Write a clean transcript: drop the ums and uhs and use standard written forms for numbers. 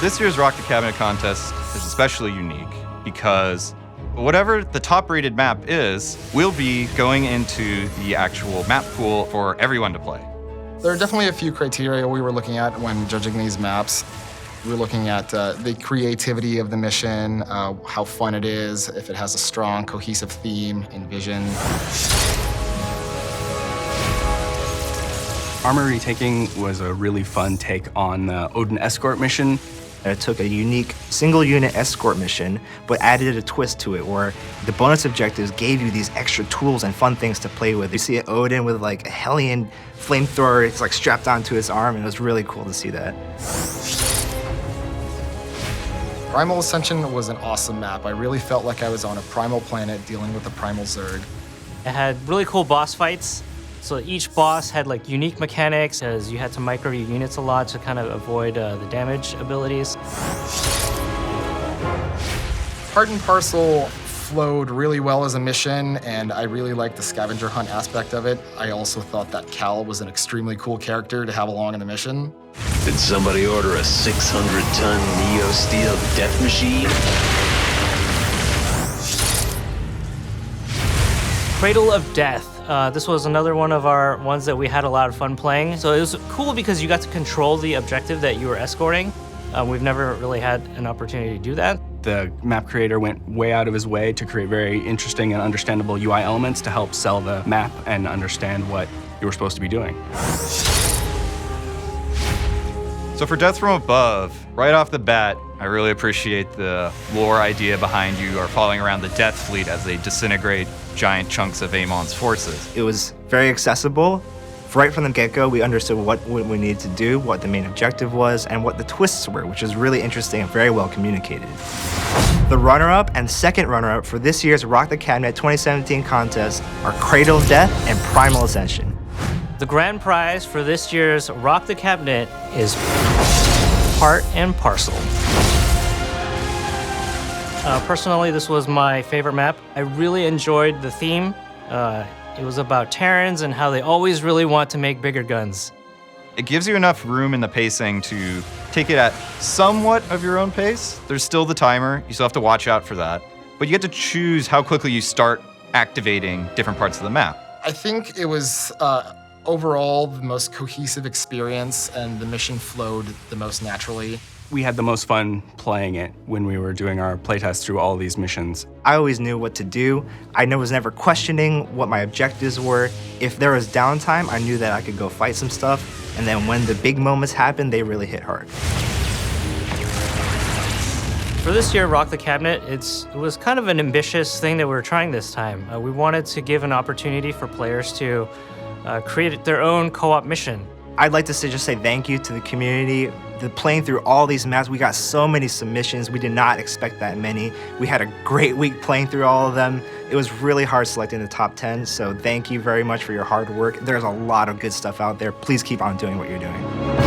This year's Rock the Cabinet contest is especially unique because whatever the top-rated map is will be going into the actual map pool for everyone to play. There are definitely a few criteria we were looking at when judging these maps. We were looking at the creativity of the mission, how fun it is, if it has a strong, cohesive theme and vision. Armor Retaking was a really fun take on the Odin escort mission. It took a unique single-unit escort mission, but added a twist to it where the bonus objectives gave you these extra tools and fun things to play with. You see Odin with like a Hellion flamethrower, it's like strapped onto his arm, and it was really cool to see that. Primal Ascension was an awesome map. I really felt like I was on a primal planet dealing with a primal Zerg. It had really cool boss fights. So each boss had like unique mechanics as you had to micro your units a lot to kind of avoid the damage abilities. Part and Parcel flowed really well as a mission, and I really liked the scavenger hunt aspect of it. I also thought that Cal was an extremely cool character to have along in the mission. Did somebody order a 600-ton Neo Steel death machine? Cradle of Death. This was another one of our ones that we had a lot of fun playing. So it was cool because you got to control the objective that you were escorting. We've never really had an opportunity to do that. The map creator went way out of his way to create very interesting and understandable UI elements to help sell the map and understand what you were supposed to be doing. So for Death from Above, right off the bat, I really appreciate the lore idea behind you are following around the Death Fleet as they disintegrate giant chunks of Amon's forces. It was very accessible. Right from the get-go, we understood what we needed to do, what the main objective was, and what the twists were, which is really interesting and very well communicated. The runner-up and second runner-up for this year's Rock the Cabinet 2017 contest are Cradle of Death and Primal Ascension. The grand prize for this year's Rock the Cabinet is Part and Parcel. Personally, this was my favorite map. I really enjoyed the theme. It was about Terrans and how they always really want to make bigger guns. It gives you enough room in the pacing to take it at somewhat of your own pace. There's still the timer, you still have to watch out for that. But you get to choose how quickly you start activating different parts of the map. I think it was overall the most cohesive experience, and the mission flowed the most naturally. We had the most fun playing it when we were doing our playtest through all these missions. I always knew what to do. I was never questioning what my objectives were. If there was downtime, I knew that I could go fight some stuff. And then when the big moments happened, they really hit hard. For this year, Rock the Cabinet, it was kind of an ambitious thing that we were trying this time. We wanted to give an opportunity for players to create their own co-op mission. I'd like to just say thank you to the community. Playing through all these maps, we got so many submissions. We did not expect that many. We had a great week playing through all of them. It was really hard selecting the top 10, so thank you very much for your hard work. There's a lot of good stuff out there. Please keep on doing what you're doing.